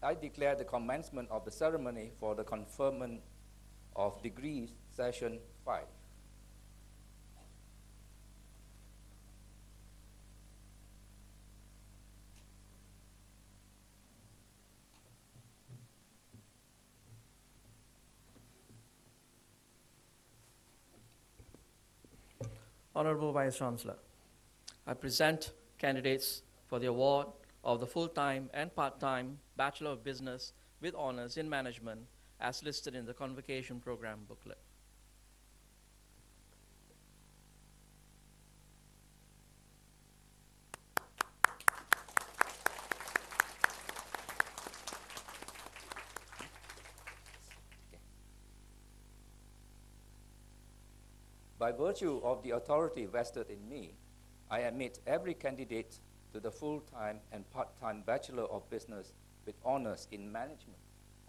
I declare the commencement of the ceremony for the conferment of degrees, session 5. Honorable Vice Chancellor, I present candidates for the award of the full-time and part-time Bachelor of Business with Honors in Management as listed in the Convocation Program booklet. By virtue of the authority vested in me, I admit every candidate to the full-time and part-time Bachelor of Business with Honors in Management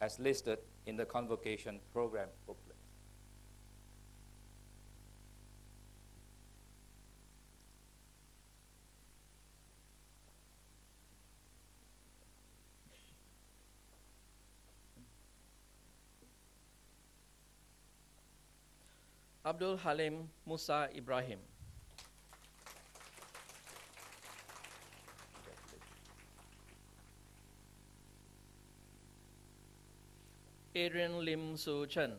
as listed in the Convocation Program booklet. Abdul Halim Musa Ibrahim. Adrian Lim Su Chen.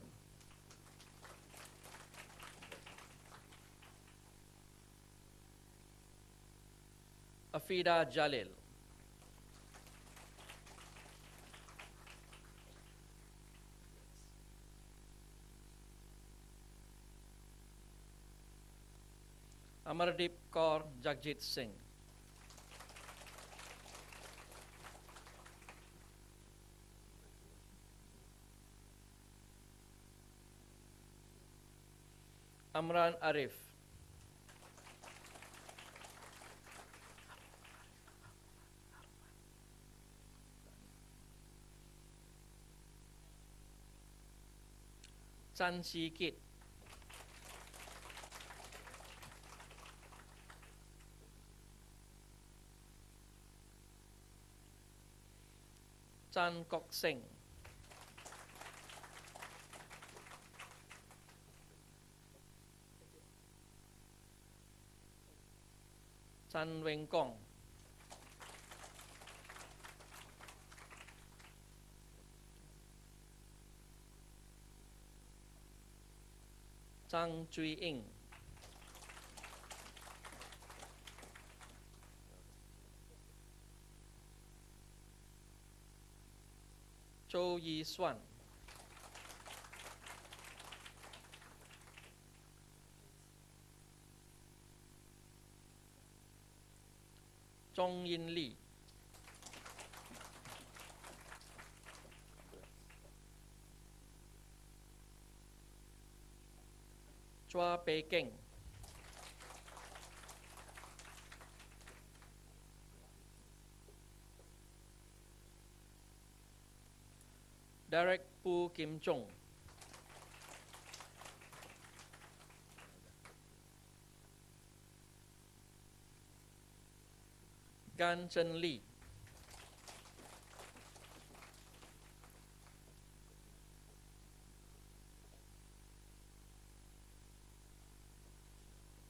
Afida Jalil. Amardeep Kaur Jagjit Singh. Amran Arif. Chan Si Kit. Chan Kok Seng. Chan Weng Kong. Chang Chui Ing. Cho Yi Swan. Chong Yin Lee. Chua Pei Keng. Derek Pu Kim Chong. Gan Chen Lee.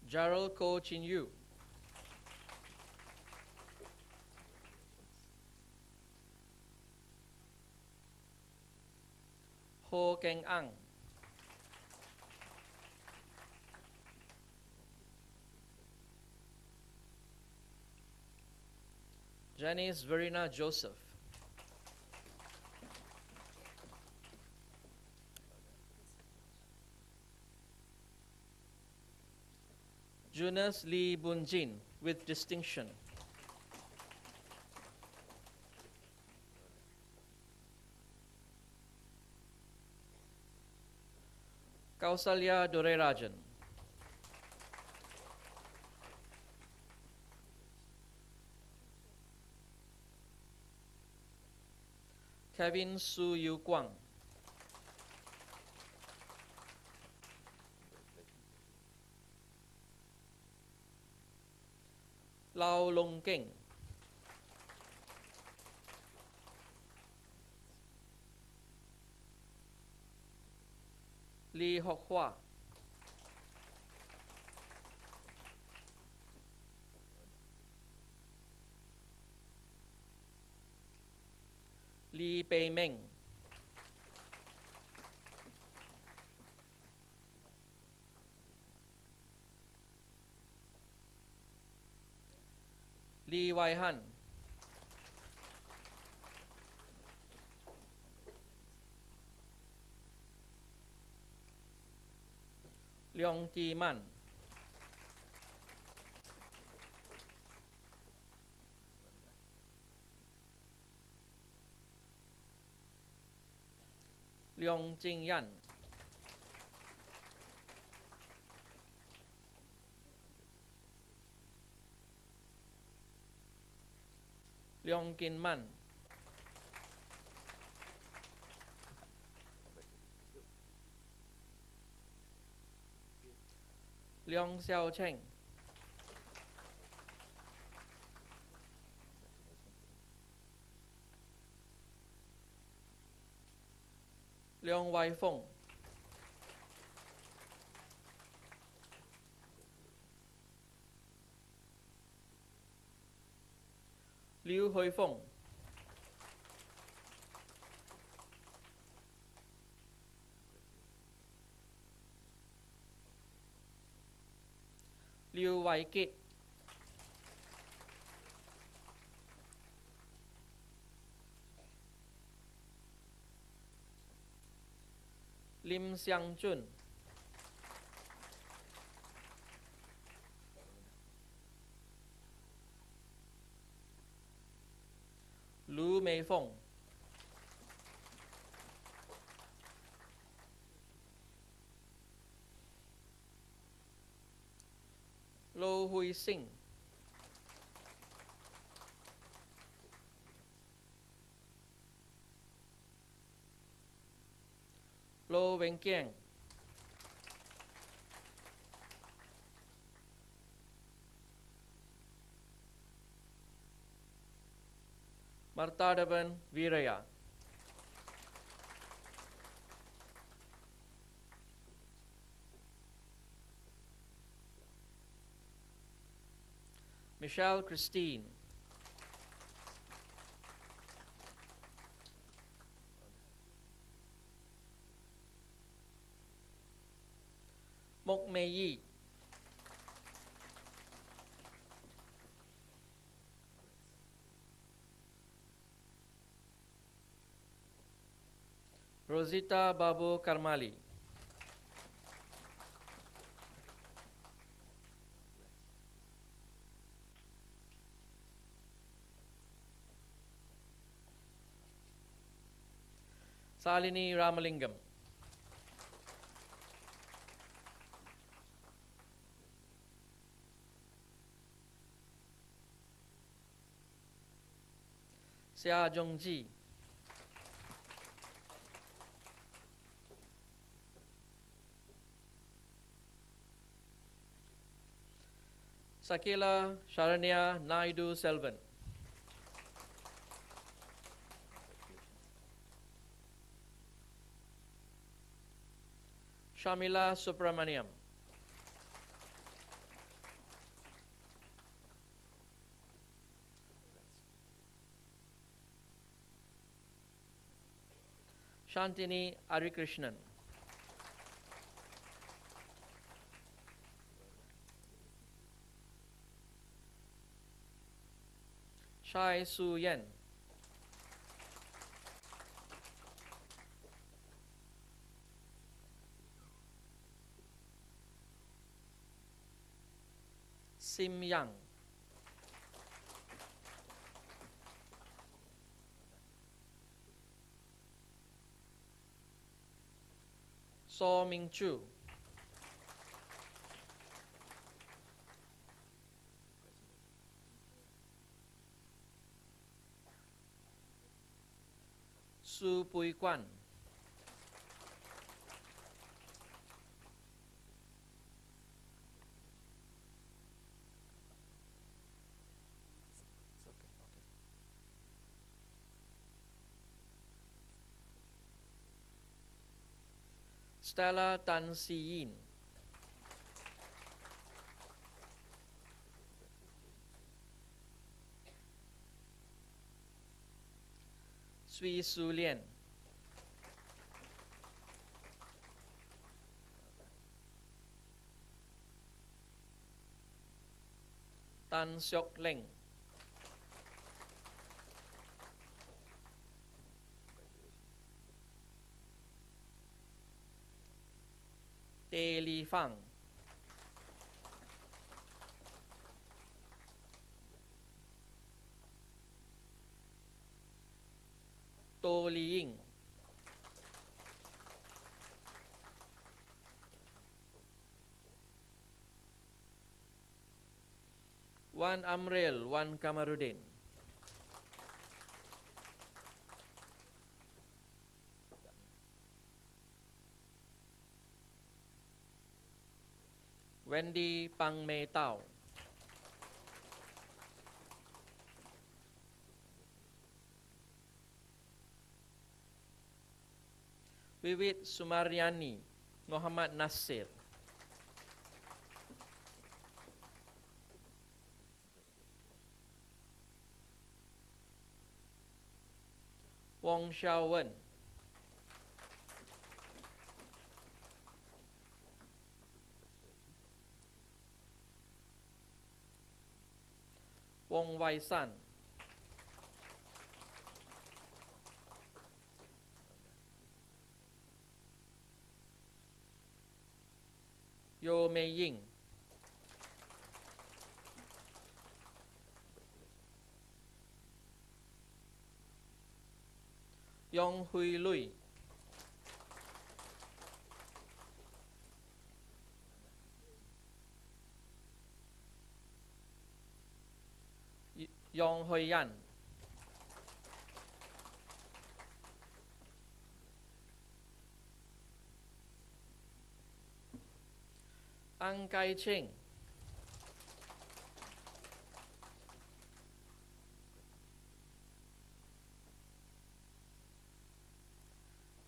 Gerald Ko Chin Yu. Ho Keng Ang. Janice Verena Joseph. Jonas Lee Bunjin with distinction. Kausalya Dorerajan. Kevin Su Yu Kwang. Lau Long Keng. Lee Hock Hua, Lee Pei Meng, Lee Wai Han, Leong Ji Man, Leong Jing Yan, Leong Kin Man, Leong Xiao Cheng, Leong Wai Fong, Liu Hoi Fong, Liu Wai Kit, Lim Xiang Chun, Lu Mei Fong, Lo Hui Sing, Lo Wen Kiang, Martadaban Viraya, Michelle Christine, Mok Mei Yi, Rosita Babu Karmali, Salini Ramalingam, Xia Zhongji, Sakila Sharanya Naidu Selvan, Shamila Subramaniam, Shantini Arikrishnan, Shai Su Yen, Sim Yang, So Ming Chu, Su Pui Quan, Stella Tan Si Yin, Sui Su Lien, Tan Siok Leng, Teh Li Fang, To Li Ying, Wan Amril Wan Kamarudin, Wendy Pang Mei Tao, Wiwit Sumaryani, Muhammad Nasir, Wong Xiao Wen, Wong Wai San, Yo Mei Ying, Yong Hui Lui, Yong Hui Yan, Ang Kai Cheng,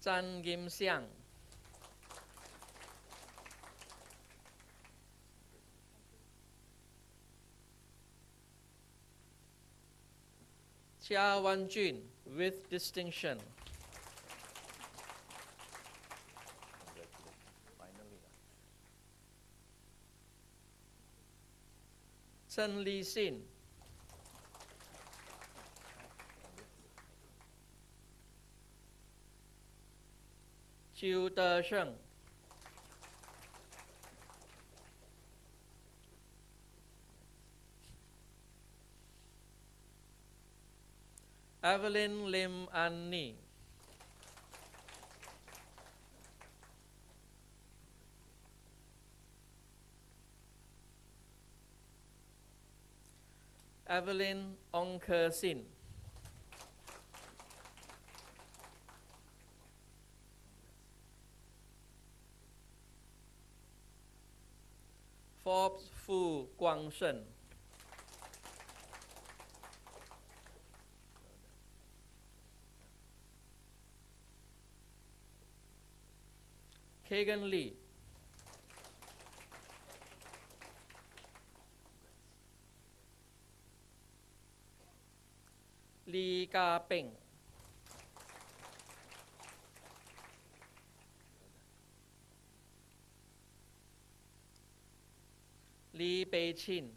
Chan Kim Siang, Chia Wan Jun with distinction, Finally. Chen Li Xin, Chiu De Sheng, Evelyn Lim An Ni, Evelyn Ong Ke Sin, Forbes Fu Guang Shen, Kagan Lee, Lee Ka Peng, Lee Pei Chin,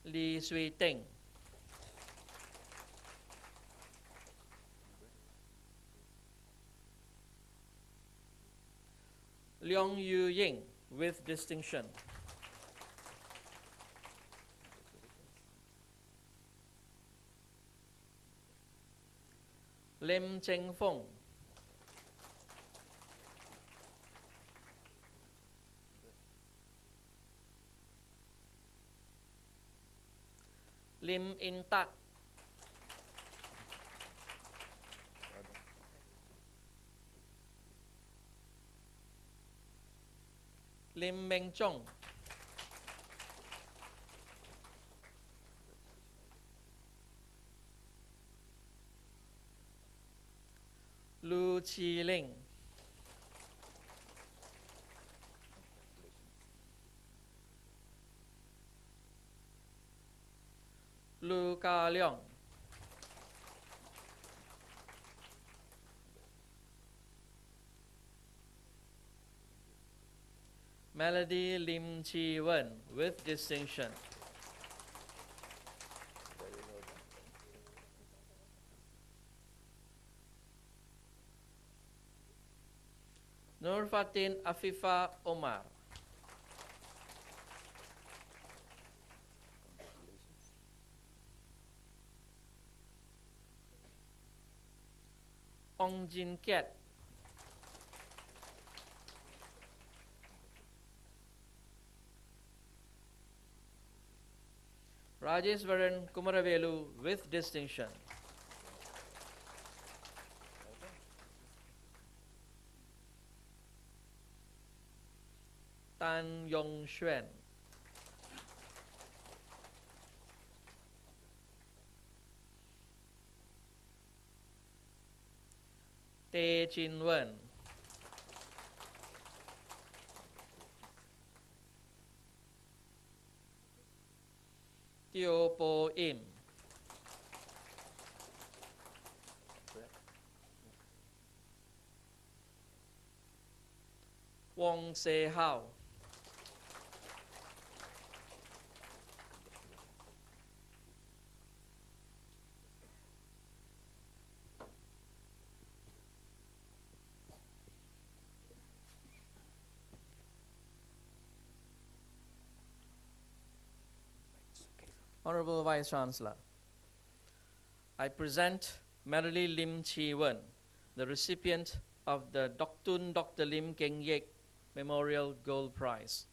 Lee Sui Teng, Leong Yu Ying with distinction, Lim Cheng Fong, Lim In Tak, Lim Meng Chong, Lu Chi Ling, Lu Ka Leong, Melody Lim Chi Wen with distinction. Nur Fatin Afifa Omar, Ong Jin Kiat, Rajeswaran Kumaravelu with distinction. Tan Yong Xuan, Teh Chin Wen, Teo Po Im, Wong Se Hao, Honorable Vice Chancellor, I present Melody Lim Chi Wen, the recipient of the Doktun Dr. Lim Keng Yek Memorial Gold Prize.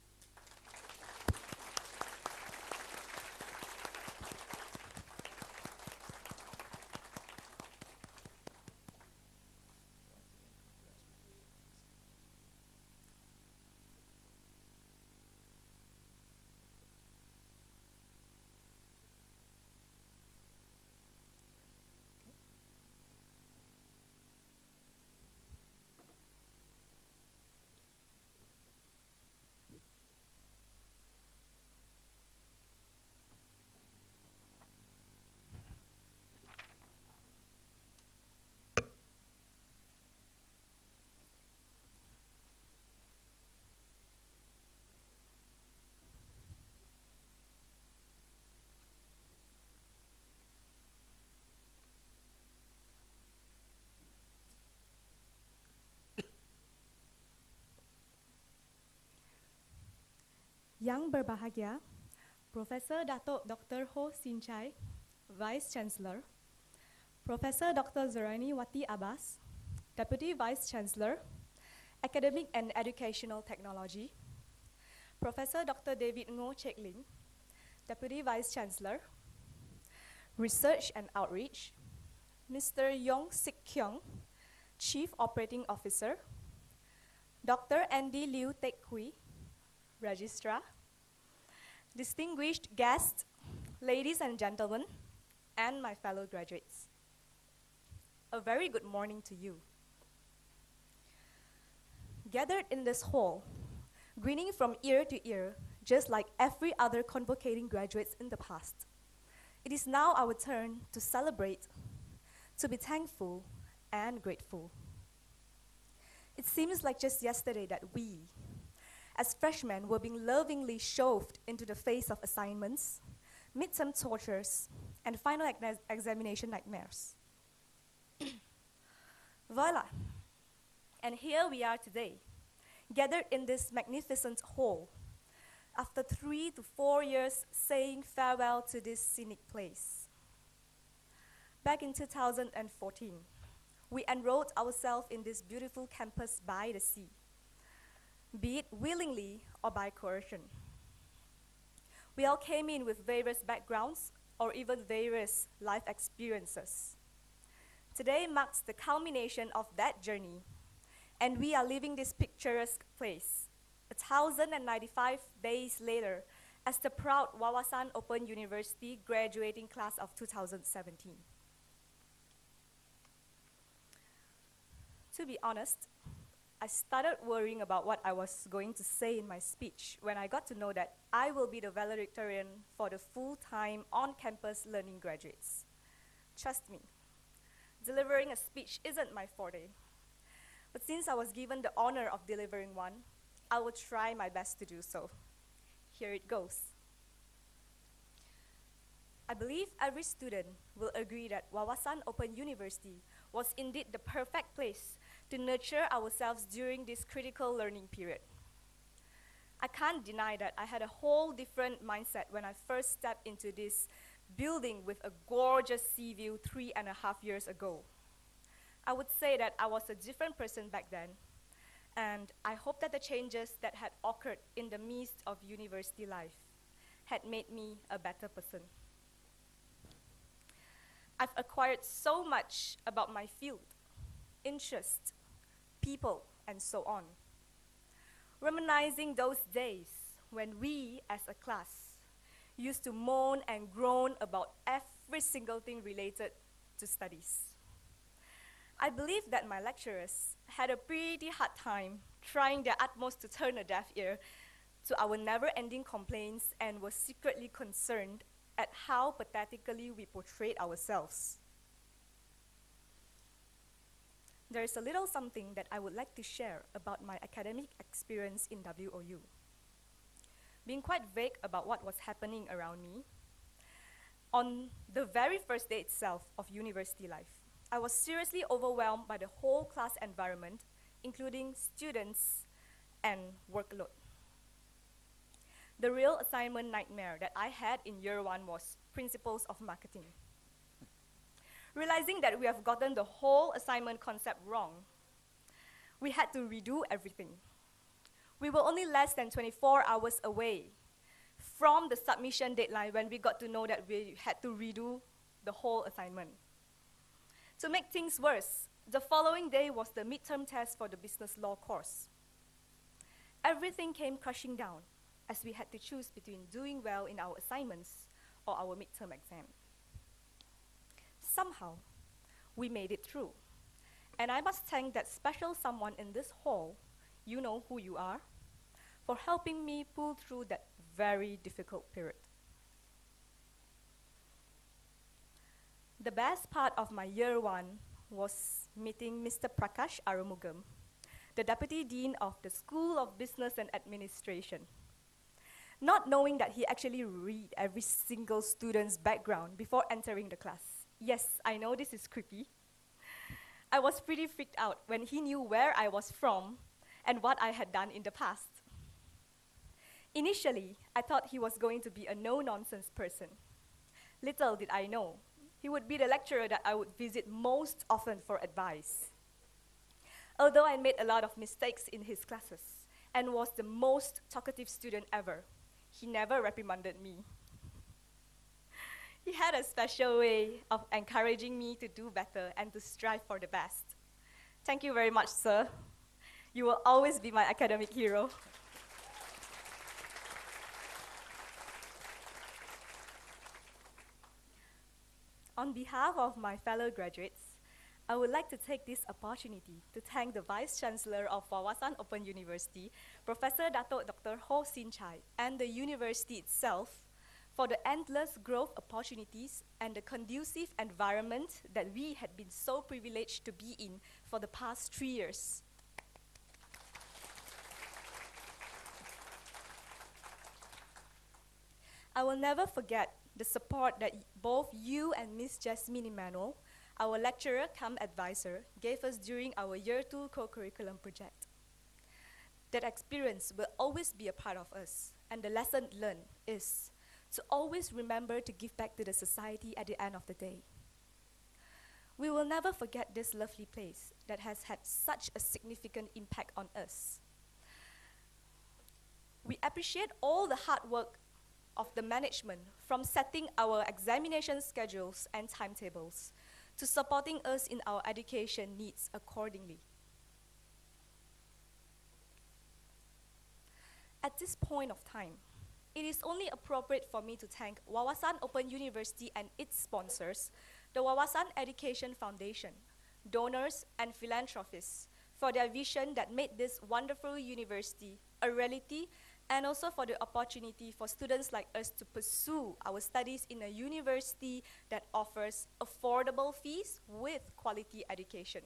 Yang berbahagia, Profesor Datuk Dr. Ho Sin Chai, Vice Chancellor, Professor Dr. Zorani Wati Abbas, Deputy Vice Chancellor, Academic and Educational Technology, Professor Dr. David Ngo Chek Ling, Deputy Vice Chancellor, Research and Outreach, Mr. Yong Sik Kyung, Chief Operating Officer, Dr. Andy Liu Tek Hui, Registrar, distinguished guests, ladies and gentlemen, and my fellow graduates. A very good morning to you. Gathered in this hall, grinning from ear to ear, just like every other convocating graduates in the past, it is now our turn to celebrate, to be thankful and grateful. It seems like just yesterday that we, as freshmen, were being lovingly shoved into the face of assignments, midterm tortures, and final examination nightmares. Voila! And here we are today, gathered in this magnificent hall, after 3 to 4 years saying farewell to this scenic place. Back in 2014, we enrolled ourselves in this beautiful campus by the sea, be it willingly or by coercion. We all came in with various backgrounds or even various life experiences. Today marks the culmination of that journey, and we are leaving this picturesque place 1,095 days later as the proud Wawasan Open University graduating class of 2017. To be honest, I started worrying about what I was going to say in my speech when I got to know that I will be the valedictorian for the full-time on-campus learning graduates. Trust me, delivering a speech isn't my forte. But since I was given the honor of delivering one, I will try my best to do so. Here it goes. I believe every student will agree that Wawasan Open University was indeed the perfect place to nurture ourselves during this critical learning period. I can't deny that I had a whole different mindset when I first stepped into this building with a gorgeous sea view 3.5 years ago. I would say that I was a different person back then, and I hope that the changes that had occurred in the midst of university life had made me a better person. I've acquired so much about my field, interest, people, and so on. Reminiscing those days when we, as a class, used to moan and groan about every single thing related to studies. I believe that my lecturers had a pretty hard time trying their utmost to turn a deaf ear to our never-ending complaints and were secretly concerned at how pathetically we portrayed ourselves. There is a little something that I would like to share about my academic experience in WOU. Being quite vague about what was happening around me, on the very first day itself of university life, I was seriously overwhelmed by the whole class environment, including students and workload. The real assignment nightmare that I had in year one was principles of marketing. Realizing that we have gotten the whole assignment concept wrong, we had to redo everything. We were only less than 24 hours away from the submission deadline when we got to know that we had to redo the whole assignment. To make things worse, the following day was the midterm test for the business law course. Everything came crashing down as we had to choose between doing well in our assignments or our midterm exam. Somehow, we made it through. And I must thank that special someone in this hall, you know who you are, for helping me pull through that very difficult period. The best part of my year one was meeting Mr. Prakash Arumugam, the Deputy Dean of the School of Business and Administration. Not knowing that he actually read every single student's background before entering the class. Yes, I know this is creepy. I was pretty freaked out when he knew where I was from and what I had done in the past. Initially, I thought he was going to be a no-nonsense person. Little did I know, he would be the lecturer that I would visit most often for advice. Although I made a lot of mistakes in his classes and was the most talkative student ever, he never reprimanded me. He had a special way of encouraging me to do better and to strive for the best. Thank you very much, sir. You will always be my academic hero. On behalf of my fellow graduates, I would like to take this opportunity to thank the Vice Chancellor of Wawasan Open University, Professor Datuk Dr. Ho Sin Chai, and the university itself for the endless growth opportunities and the conducive environment that we had been so privileged to be in for the past 3 years. I will never forget the support that both you and Ms. Jasmine Emanuel, our lecturer cum advisor, gave us during our Year 2 co-curriculum project. That experience will always be a part of us, and the lesson learned is to always remember to give back to the society at the end of the day. We will never forget this lovely place that has had such a significant impact on us. We appreciate all the hard work of the management, from setting our examination schedules and timetables to supporting us in our education needs accordingly. At this point of time, it is only appropriate for me to thank Wawasan Open University and its sponsors, the Wawasan Education Foundation, donors, and philanthropists for their vision that made this wonderful university a reality, and also for the opportunity for students like us to pursue our studies in a university that offers affordable fees with quality education.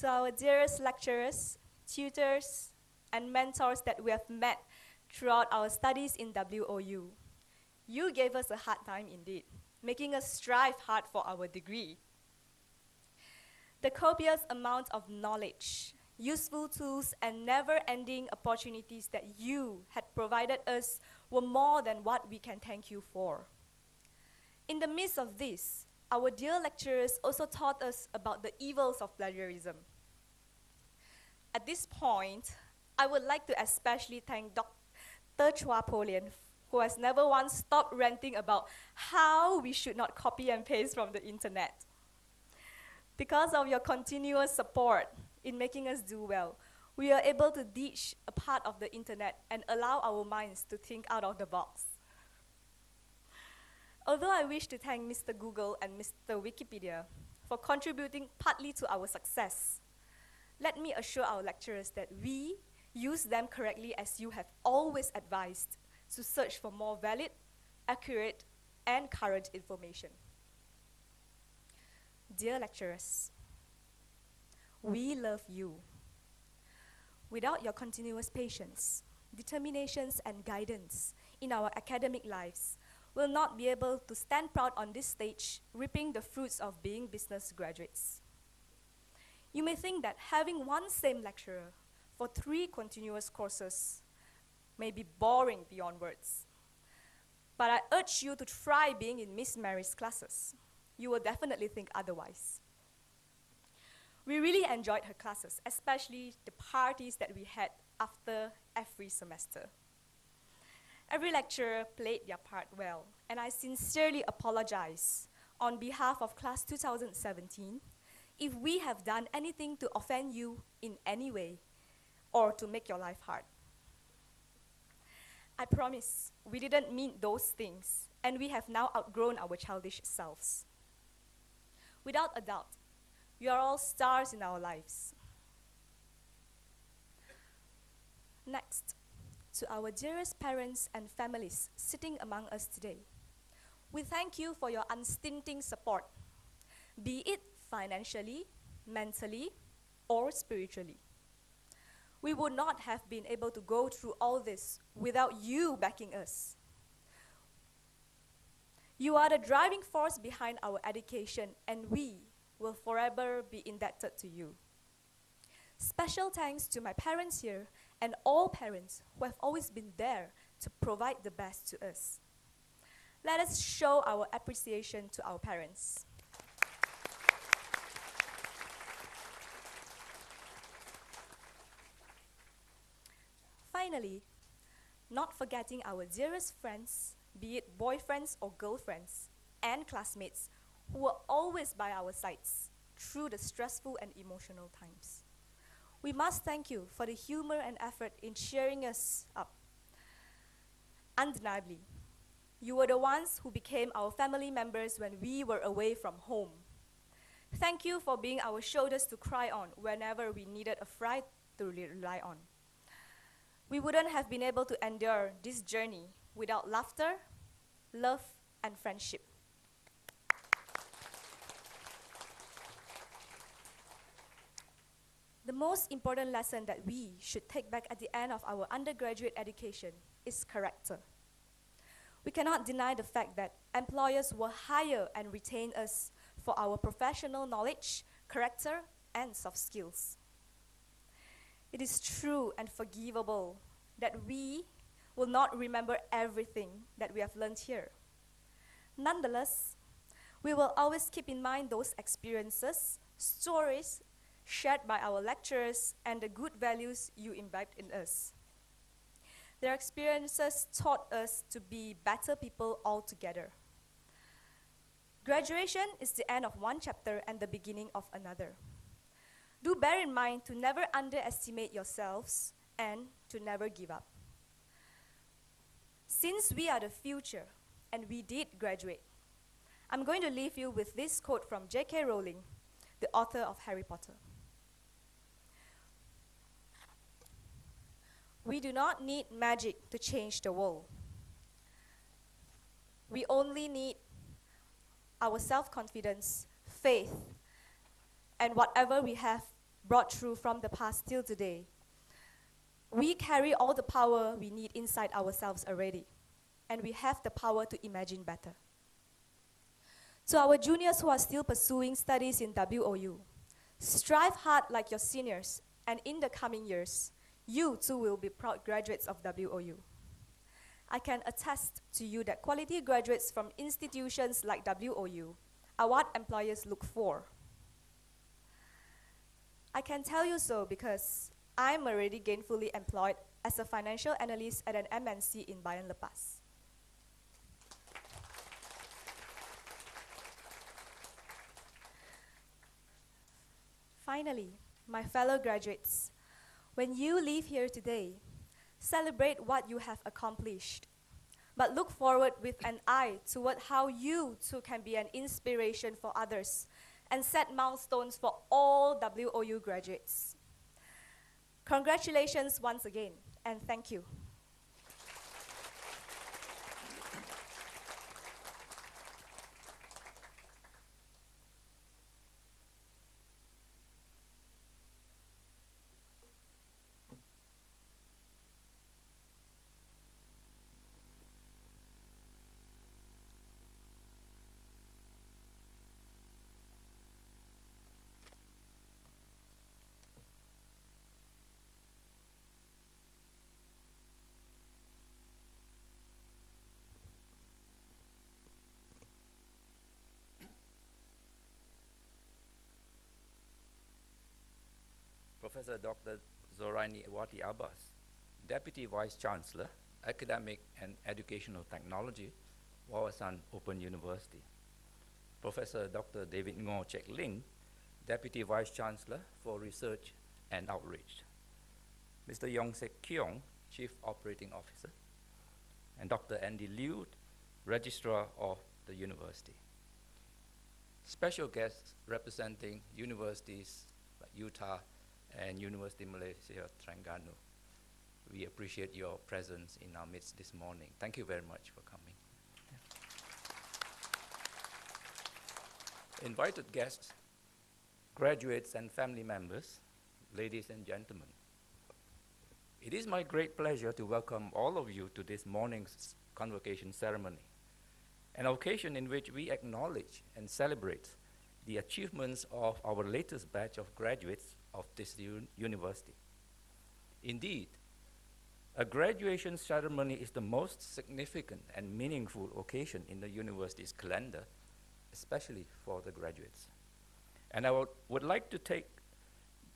To our dearest lecturers, tutors, and mentors that we have met throughout our studies in WOU, you gave us a hard time indeed, making us strive hard for our degree. The copious amount of knowledge, useful tools, and never-ending opportunities that you had provided us were more than what we can thank you for. In the midst of this, our dear lecturers also taught us about the evils of plagiarism. At this point, I would like to especially thank Dr. Chua Po-Lian, who has never once stopped ranting about how we should not copy and paste from the internet. Because of your continuous support in making us do well, we are able to ditch a part of the internet and allow our minds to think out of the box. Although I wish to thank Mr. Google and Mr. Wikipedia for contributing partly to our success, let me assure our lecturers that we use them correctly as you have always advised to search for more valid, accurate, and current information. Dear lecturers, we love you. Without your continuous patience, determinations, and guidance in our academic lives, we'll not be able to stand proud on this stage, reaping the fruits of being business graduates. You may think that having one same lecturer for 3 continuous courses may be boring beyond words. But I urge you to try being in Miss Mary's classes. You will definitely think otherwise. We really enjoyed her classes, especially the parties that we had after every semester. Every lecturer played their part well, and I sincerely apologize on behalf of class 2017 if we have done anything to offend you in any way or to make your life hard. I promise we didn't mean those things, and we have now outgrown our childish selves. Without a doubt, you are all stars in our lives. Next, to our dearest parents and families sitting among us today, we thank you for your unstinting support, be it financially, mentally, or spiritually. We would not have been able to go through all this without you backing us. You are the driving force behind our education, and we will forever be indebted to you. Special thanks to my parents here and all parents who have always been there to provide the best to us. Let us show our appreciation to our parents. Finally, not forgetting our dearest friends, be it boyfriends or girlfriends, and classmates who were always by our sides through the stressful and emotional times. We must thank you for the humor and effort in cheering us up. Undeniably, you were the ones who became our family members when we were away from home. Thank you for being our shoulders to cry on whenever we needed a friend to rely on. We wouldn't have been able to endure this journey without laughter, love, and friendship. The most important lesson that we should take back at the end of our undergraduate education is character. We cannot deny the fact that employers will hire and retain us for our professional knowledge, character, and soft skills. It is true and forgivable that we will not remember everything that we have learned here. Nonetheless, we will always keep in mind those experiences, stories shared by our lecturers, and the good values you imbibed in us. Their experiences taught us to be better people altogether. Graduation is the end of one chapter and the beginning of another. Do bear in mind to never underestimate yourselves and to never give up. Since we are the future, and we did graduate. I'm going to leave you with this quote from J.K. Rowling, the author of Harry Potter. We do not need magic to change the world. We only need our self-confidence, faith, and whatever we have brought through from the past till today. We carry all the power we need inside ourselves already, and we have the power to imagine better. To our juniors who are still pursuing studies in WOU, strive hard like your seniors, and in the coming years, you too will be proud graduates of WOU. I can attest to you that quality graduates from institutions like WOU are what employers look for. I can tell you so because I'm already gainfully employed as a financial analyst at an MNC in Bayan Lepas. Finally, my fellow graduates, when you leave here today, celebrate what you have accomplished, but look forward with an eye toward how you too can be an inspiration for others and set milestones for all WOU graduates. Congratulations once again, and thank you. Professor Dr. Zoraini Wati Abbas, Deputy Vice Chancellor, Academic and Educational Technology, Wawasan Open University. Professor Dr. David Ngo Chek Ling, Deputy Vice Chancellor for Research and Outreach. Mr. Yong Sek Kyong, Chief Operating Officer. And Dr. Andy Liu, Registrar of the University. Special guests representing universities like Utah and University Malaysia Terengganu. We appreciate your presence in our midst this morning. Thank you very much for coming. Invited guests, graduates and family members, ladies and gentlemen. It is my great pleasure to welcome all of you to this morning's convocation ceremony, an occasion in which we acknowledge and celebrate the achievements of our latest batch of graduates of this university. Indeed, a graduation ceremony is the most significant and meaningful occasion in the university's calendar, especially for the graduates. And I would like to take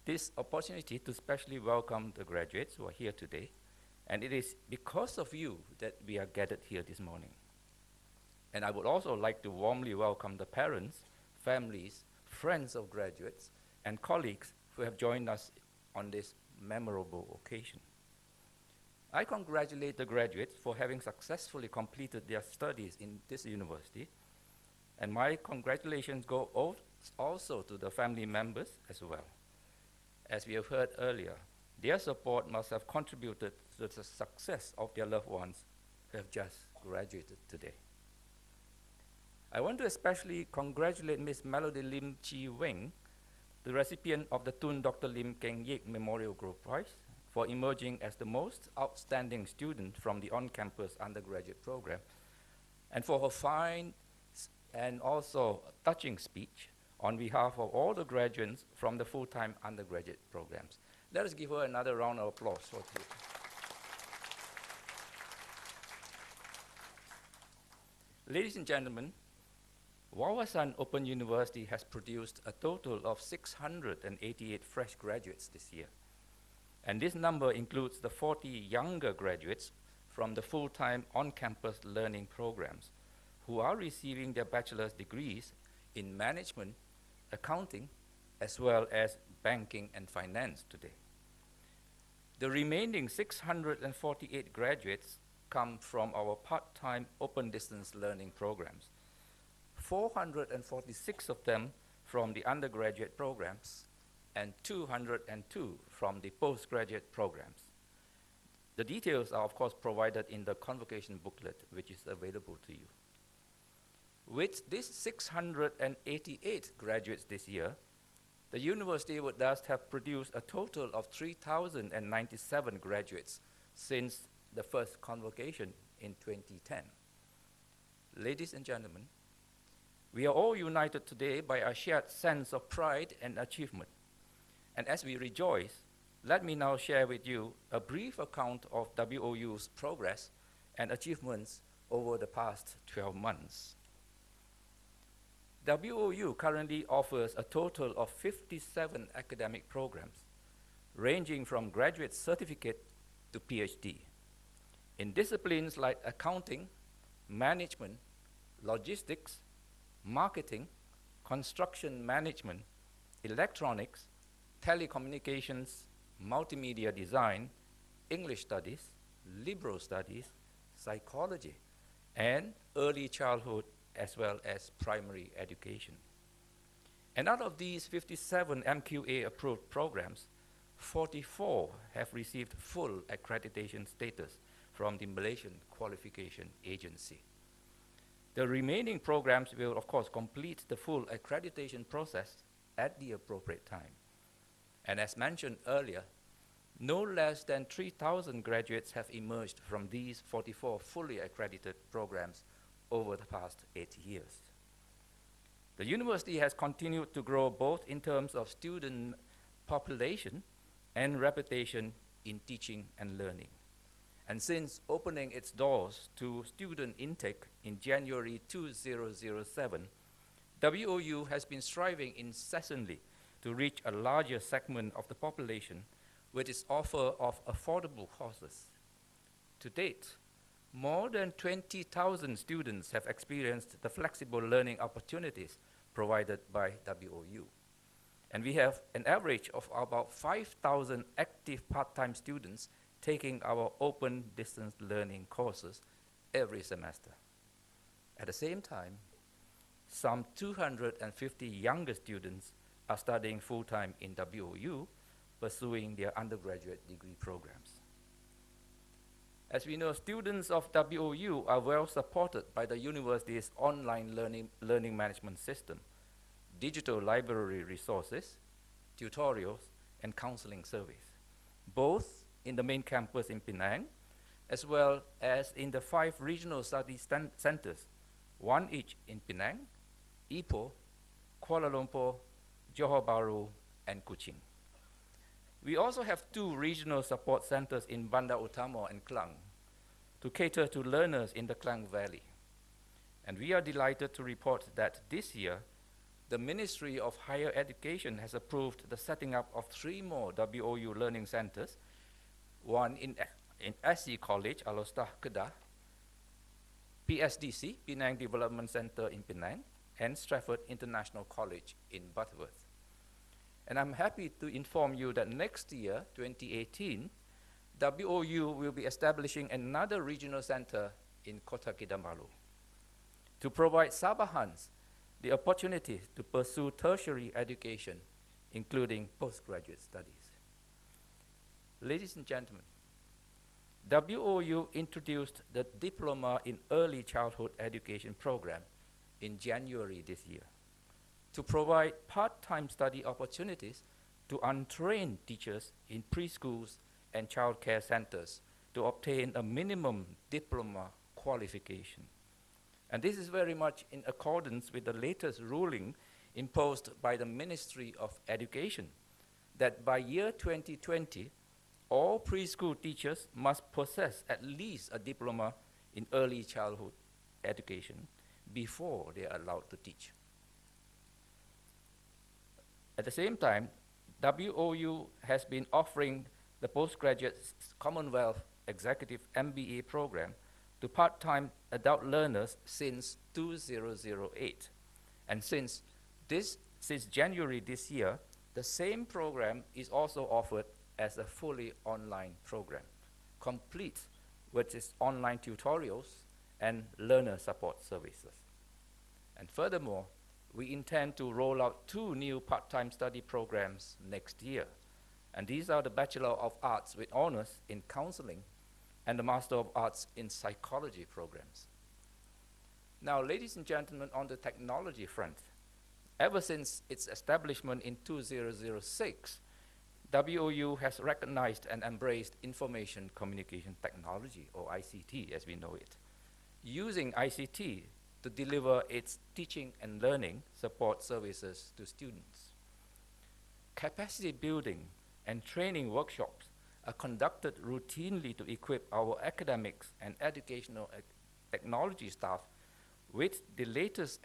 this opportunity to specially welcome the graduates who are here today. And it is because of you that we are gathered here this morning. And I would also like to warmly welcome the parents, families, friends of graduates, and colleagues who have joined us on this memorable occasion. I congratulate the graduates for having successfully completed their studies in this university, and my congratulations go also to the family members as well. As we have heard earlier, their support must have contributed to the success of their loved ones who have just graduated today. I want to especially congratulate Ms. Melody Lim Chi Weng, the recipient of the Tun Dr. Lim Keng Yek Memorial Group Prize, for emerging as the most outstanding student from the on-campus undergraduate program, and for her fine and also touching speech on behalf of all the graduates from the full-time undergraduate programs. Let us give her another round of applause for today. Ladies and gentlemen, Wawasan Open University has produced a total of 688 fresh graduates this year. And this number includes the 40 younger graduates from the full-time on-campus learning programs who are receiving their bachelor's degrees in management, accounting, as well as banking and finance today. The remaining 648 graduates come from our part-time open distance learning programs. 446 of them from the undergraduate programs and 202 from the postgraduate programs. The details are of course provided in the convocation booklet, which is available to you. With these 688 graduates this year, the university would thus have produced a total of 3,097 graduates since the first convocation in 2010. Ladies and gentlemen, we are all united today by a shared sense of pride and achievement. And as we rejoice, let me now share with you a brief account of WOU's progress and achievements over the past 12 months. WOU currently offers a total of 57 academic programs, ranging from graduate certificate to PhD, in disciplines like accounting, management, logistics, marketing, construction management, electronics, telecommunications, multimedia design, English studies, liberal studies, psychology, and early childhood as well as primary education. And out of these 57 MQA approved programs, 44 have received full accreditation status from the Malaysian Qualification Agency. The remaining programs will of course complete the full accreditation process at the appropriate time. And as mentioned earlier, no less than 3,000 graduates have emerged from these 44 fully accredited programs over the past 8 years. The university has continued to grow both in terms of student population and reputation in teaching and learning. And since opening its doors to student intake in January 2007, WOU has been striving incessantly to reach a larger segment of the population with its offer of affordable courses. To date, more than 20,000 students have experienced the flexible learning opportunities provided by WOU. And we have an average of about 5,000 active part-time students taking our open distance learning courses every semester. At the same time, some 250 younger students are studying full-time in WOU, pursuing their undergraduate degree programs. As we know, students of WOU are well supported by the university's online learning management system, digital library resources, tutorials, and counseling service, both in the main campus in Penang, as well as in the 5 regional study centers, one each in Penang, Ipoh, Kuala Lumpur, Johor Bahru, and Kuching. We also have 2 regional support centers in Bandar Utama and Klang to cater to learners in the Klang Valley. And we are delighted to report that this year, the Ministry of Higher Education has approved the setting up of 3 more WOU learning centers, one in SC College, Alostah, Kedah, PSDC, Penang Development Center in Penang, and Stratford International College in Butterworth. And I'm happy to inform you that next year, 2018, WOU will be establishing another regional center in Kota Kinabalu to provide Sabahans the opportunity to pursue tertiary education, including postgraduate studies. Ladies and gentlemen, WOU introduced the Diploma in Early Childhood Education program in January this year to provide part-time study opportunities to untrained teachers in preschools and child care centers to obtain a minimum diploma qualification. And this is very much in accordance with the latest ruling imposed by the Ministry of Education that by year 2020, all preschool teachers must possess at least a diploma in early childhood education before they are allowed to teach. At the same time, WOU has been offering the postgraduate Commonwealth Executive MBA program to part-time adult learners since 2008. And since January this year, the same program is also offered as a fully online program, complete with its online tutorials and learner support services. And furthermore, we intend to roll out 2 new part-time study programs next year. And these are the Bachelor of Arts with honors in counseling and the Master of Arts in Psychology programs. Now, ladies and gentlemen, on the technology front, ever since its establishment in 2006, WOU has recognized and embraced information communication technology, or ICT as we know it, using ICT to deliver its teaching and learning support services to students. Capacity building and training workshops are conducted routinely to equip our academics and educational technology staff with the latest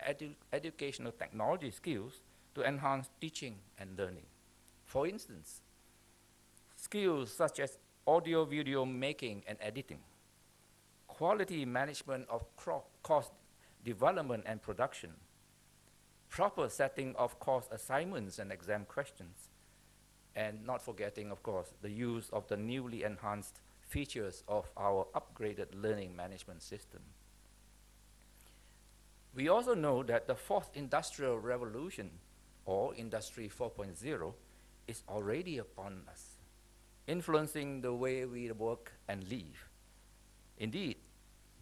educational technology skills to enhance teaching and learning. For instance, skills such as audio video making and editing, quality management of course development and production, proper setting of course assignments and exam questions, and not forgetting, of course, the use of the newly enhanced features of our upgraded learning management system. We also know that the 4th Industrial Revolution, or Industry 4.0, is already upon us, influencing the way we work and live. Indeed,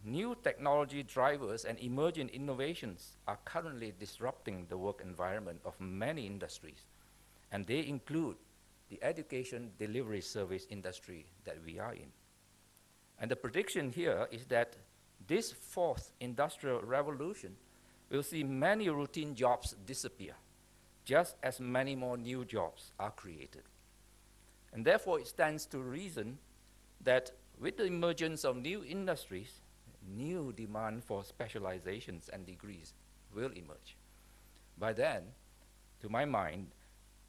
new technology drivers and emerging innovations are currently disrupting the work environment of many industries, and they include the education delivery service industry that we are in. And the prediction here is that this 4th Industrial Revolution will see many routine jobs disappear, just as many more new jobs are created. And therefore, it stands to reason that with the emergence of new industries, new demand for specializations and degrees will emerge. By then, to my mind,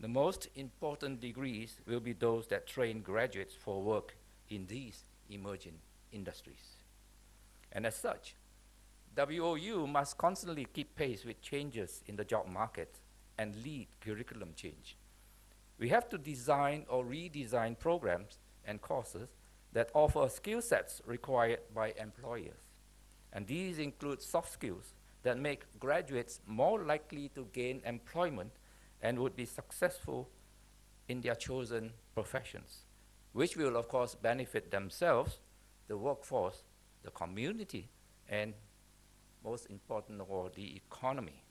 the most important degrees will be those that train graduates for work in these emerging industries. And as such, WOU must constantly keep pace with changes in the job market and lead curriculum change. We have to design or redesign programs and courses that offer skill sets required by employers. And these include soft skills that make graduates more likely to gain employment and would be successful in their chosen professions, which will, of course, benefit themselves, the workforce, the community, and most important of all, the economy.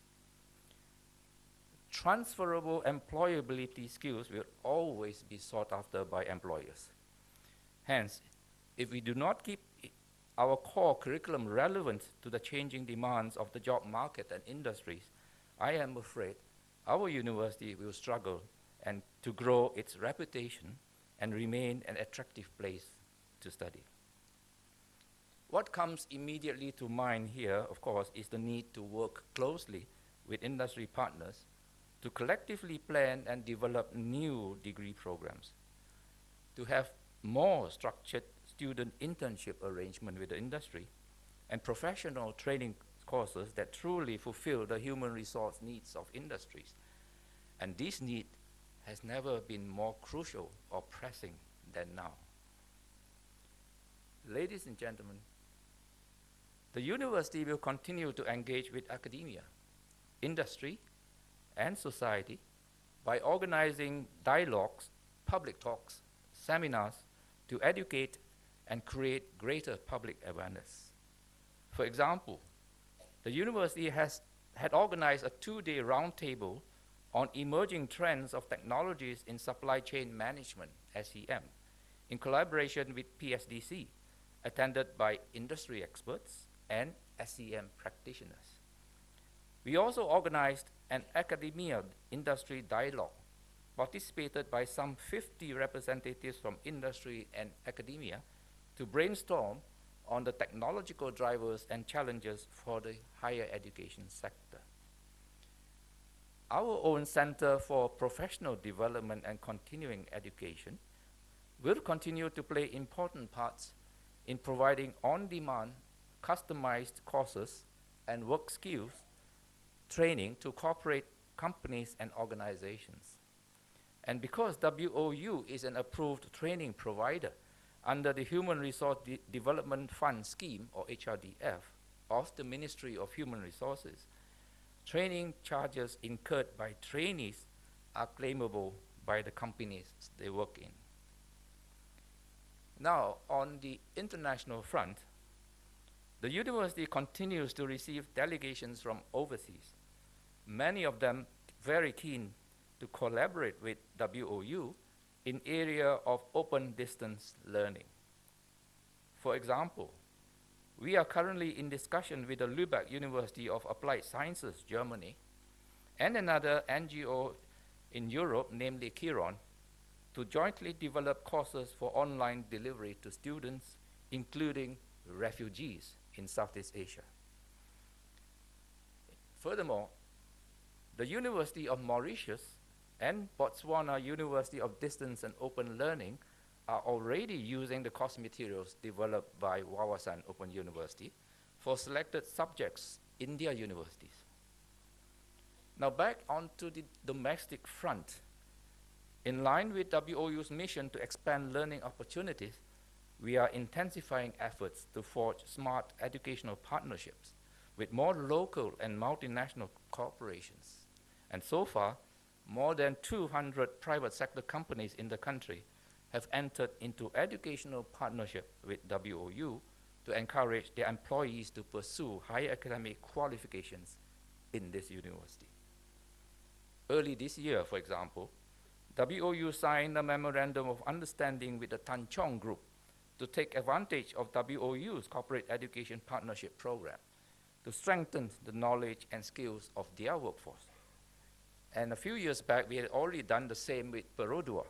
Transferable employability skills will always be sought after by employers. Hence, if we do not keep our core curriculum relevant to the changing demands of the job market and industries, I am afraid our university will struggle and to grow its reputation and remain an attractive place to study. What comes immediately to mind here, of course, is the need to work closely with industry partners to collectively plan and develop new degree programs, to have more structured student internship arrangement with the industry, and professional training courses that truly fulfill the human resource needs of industries. And this need has never been more crucial or pressing than now. Ladies and gentlemen, the university will continue to engage with academia, industry, and society by organizing dialogues, public talks, seminars to educate and create greater public awareness. For example, the university had organized a 2-day roundtable on emerging trends of technologies in supply chain management, SEM, in collaboration with PSDC, attended by industry experts and SEM practitioners. We also organized an academia industry dialogue, participated by some 50 representatives from industry and academia to brainstorm on the technological drivers and challenges for the higher education sector. Our own Center for Professional Development and Continuing Education will continue to play important parts in providing on-demand, customized courses and work skills training to corporate companies and organizations. And because WOU is an approved training provider, under the Human Resource Development Fund Scheme, or HRDF, of the Ministry of Human Resources, training charges incurred by trainees are claimable by the companies they work in. Now, on the international front, the university continues to receive delegations from overseas, many of them very keen to collaborate with WOU in area of open distance learning. For example, we are currently in discussion with the Lübeck University of Applied Sciences, Germany, and another NGO in Europe, namely Chiron, to jointly develop courses for online delivery to students, including refugees in Southeast Asia. Furthermore, the University of Mauritius and Botswana University of Distance and Open Learning are already using the course materials developed by Wawasan Open University for selected subjects in their universities. Now back onto the domestic front. In line with WOU's mission to expand learning opportunities, we are intensifying efforts to forge smart educational partnerships with more local and multinational corporations. And so far, more than 200 private sector companies in the country have entered into educational partnership with WOU to encourage their employees to pursue higher academic qualifications in this university. Early this year, for example, WOU signed a memorandum of understanding with the Tan Chong Group to take advantage of WOU's corporate education partnership program to strengthen the knowledge and skills of their workforce. And a few years back, we had already done the same with Perodua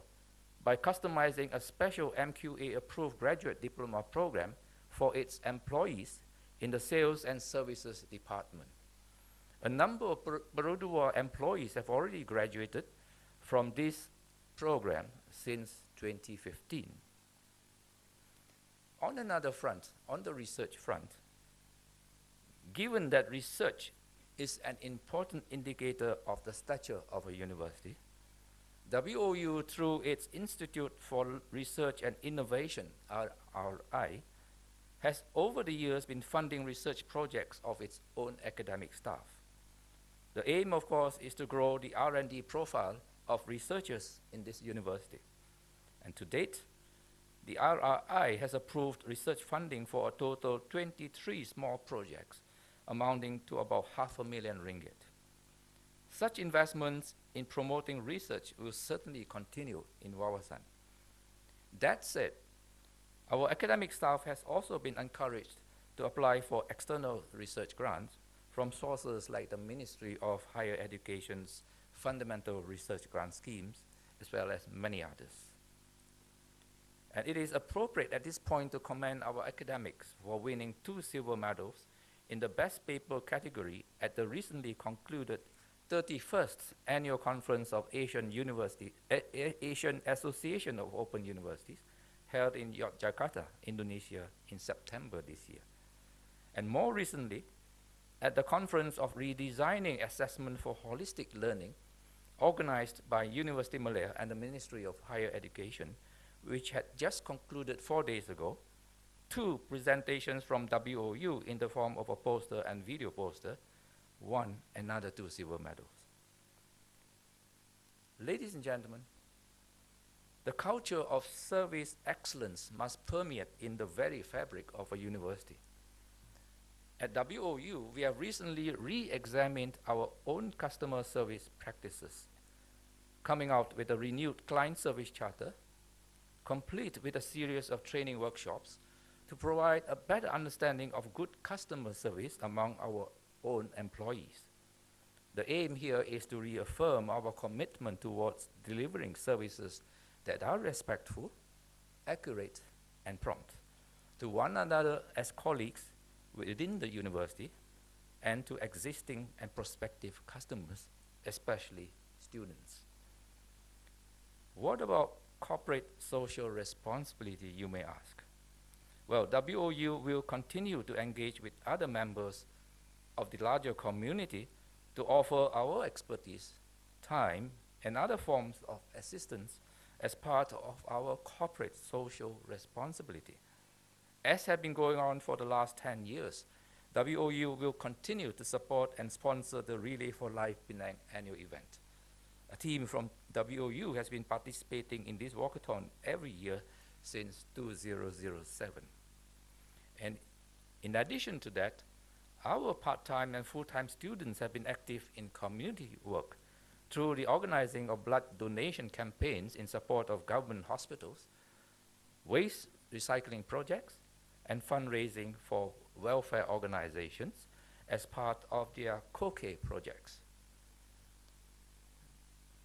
by customizing a special MQA-approved graduate diploma program for its employees in the sales and services department. A number of Perodua employees have already graduated from this program since 2015. On another front, on the research front, given that research is an important indicator of the stature of a university, WOU, through its Institute for Research and Innovation, RRI, has over the years been funding research projects of its own academic staff. The aim, of course, is to grow the R&D profile of researchers in this university. And to date, the RRI has approved research funding for a total 23 small projects, amounting to about $500,000. Such investments in promoting research will certainly continue in Wawasan. That said, our academic staff has also been encouraged to apply for external research grants from sources like the Ministry of Higher Education's Fundamental Research Grant Schemes, as well as many others. And it is appropriate at this point to commend our academics for winning 2 silver medals in the Best Paper category at the recently concluded 31st Annual Conference of Asian Association of Open Universities, held in Yogyakarta, Indonesia, in September this year. And more recently, at the Conference of Redesigning Assessment for Holistic Learning, organized by University Malaya and the Ministry of Higher Education, which had just concluded 4 days ago, 2 presentations from WOU in the form of a poster and video poster won another 2 silver medals. Ladies and gentlemen, the culture of service excellence must permeate in the very fabric of a university. At WOU, we have recently re-examined our own customer service practices, coming out with a renewed client service charter, complete with a series of training workshops to provide a better understanding of good customer service among our own employees. The aim here is to reaffirm our commitment towards delivering services that are respectful, accurate, and prompt to one another as colleagues within the university and to existing and prospective customers, especially students. What about corporate social responsibility, you may ask? Well, WOU will continue to engage with other members of the larger community to offer our expertise, time, and other forms of assistance as part of our corporate social responsibility. As has been going on for the last 10 years, WOU will continue to support and sponsor the Relay for Life Penang annual event. A team from WOU has been participating in this walkathon every year since 2007. And in addition to that, our part-time and full-time students have been active in community work through the organizing of blood donation campaigns in support of government hospitals, waste recycling projects, and fundraising for welfare organizations as part of their COCE projects.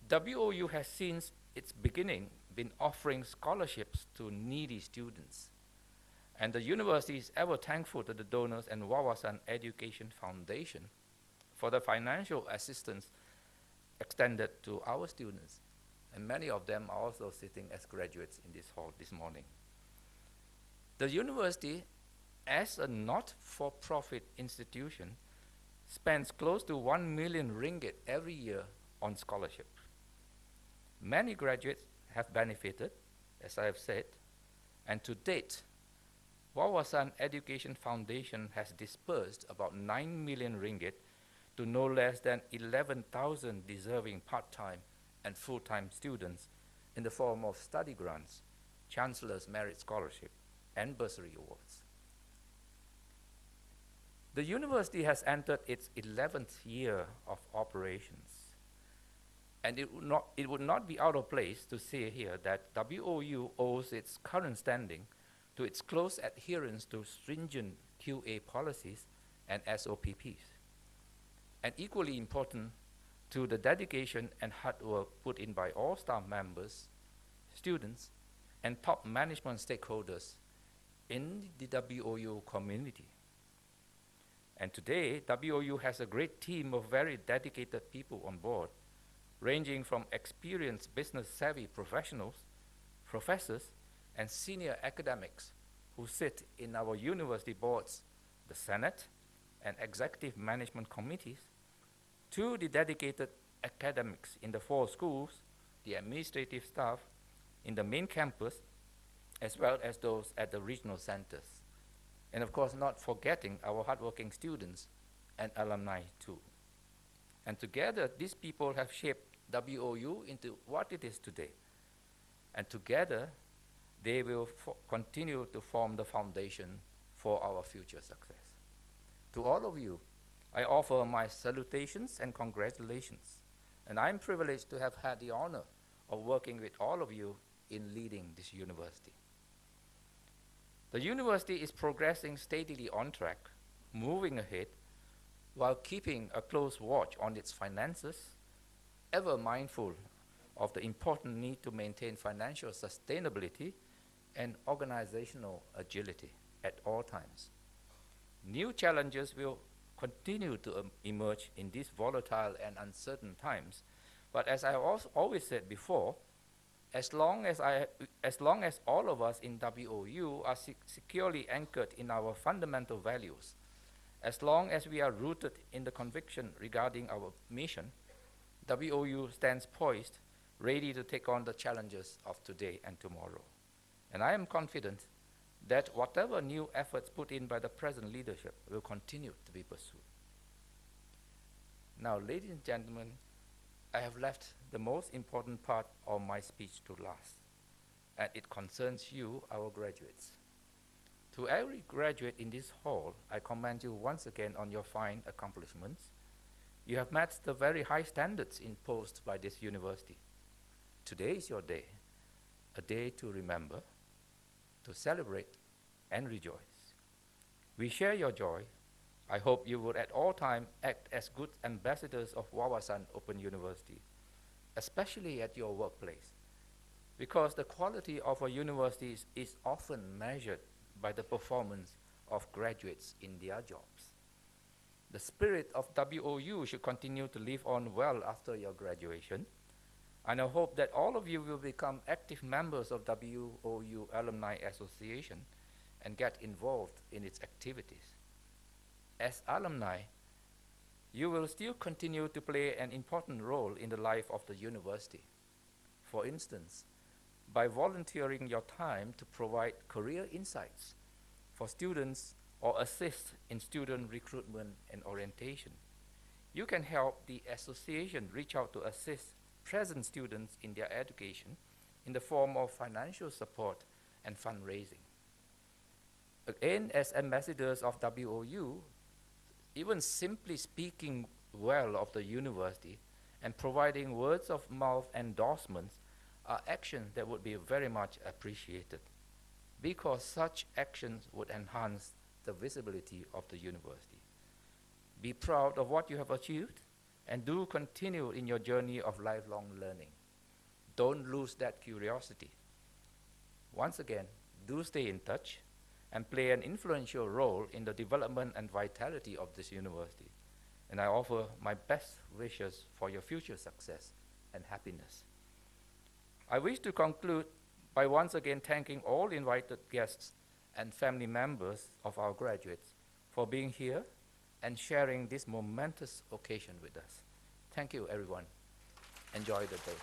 WOU has since its beginning been offering scholarships to needy students, and the university is ever thankful to the donors and Wawasan Education Foundation for the financial assistance extended to our students, and many of them are also sitting as graduates in this hall this morning. The university, as a not-for-profit institution, spends close to 1 million ringgit every year on scholarship. Many graduates have benefited, as I have said, and to date, Wawasan Education Foundation has dispersed about 9 million ringgit to no less than 11,000 deserving part-time and full-time students in the form of study grants, Chancellor's Merit Scholarship, and bursary awards. The university has entered its 11th year of operations, and it would not be out of place to say here that WOU owes its current standing to its close adherence to stringent QA policies and SOPs, and equally important to the dedication and hard work put in by all staff members, students, and top management stakeholders in the WOU community. And today, WOU has a great team of very dedicated people on board, ranging from experienced business-savvy professionals, professors, and senior academics who sit in our university boards, the Senate, and executive management committees, to the dedicated academics in the 4 schools, the administrative staff in the main campus, as well as those at the regional centers. And of course, not forgetting our hardworking students and alumni too. And together, these people have shaped WOU into what it is today. And together, they will continue to form the foundation for our future success. To all of you, I offer my salutations and congratulations. And I'm privileged to have had the honor of working with all of you in leading this university. The university is progressing steadily on track, moving ahead, while keeping a close watch on its finances, ever mindful of the important need to maintain financial sustainability and organizational agility at all times. New challenges will continue to emerge in these volatile and uncertain times, but as I always said before, as long as all of us in WOU are securely anchored in our fundamental values, as long as we are rooted in the conviction regarding our mission, WOU stands poised, ready to take on the challenges of today and tomorrow. And I am confident that whatever new efforts put in by the present leadership will continue to be pursued. Now, ladies and gentlemen, I have left the most important part of my speech to last, and it concerns you, our graduates. To every graduate in this hall, I commend you once again on your fine accomplishments. You have met the very high standards imposed by this university. Today is your day, a day to remember, to celebrate, and rejoice. We share your joy. I hope you would at all times act as good ambassadors of Wawasan Open University, especially at your workplace, because the quality of a university is often measured by the performance of graduates in their jobs. The spirit of WOU should continue to live on well after your graduation, and I hope that all of you will become active members of WOU Alumni Association and get involved in its activities. As alumni, you will still continue to play an important role in the life of the university. For instance, by volunteering your time to provide career insights for students or assist in student recruitment and orientation. You can help the association reach out to assist present students in their education in the form of financial support and fundraising. Again, as ambassadors of WOU, even simply speaking well of the university and providing words of mouth endorsements are actions that would be very much appreciated, because such actions would enhance the visibility of the university. Be proud of what you have achieved and do continue in your journey of lifelong learning. Don't lose that curiosity. Once again, do stay in touch and play an influential role in the development and vitality of this university. And I offer my best wishes for your future success and happiness. I wish to conclude by once again thanking all invited guests and family members of our graduates for being here and sharing this momentous occasion with us. Thank you, everyone. Enjoy the day.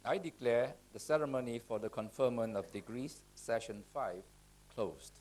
I declare the ceremony for the conferment of degrees, session 5, closed.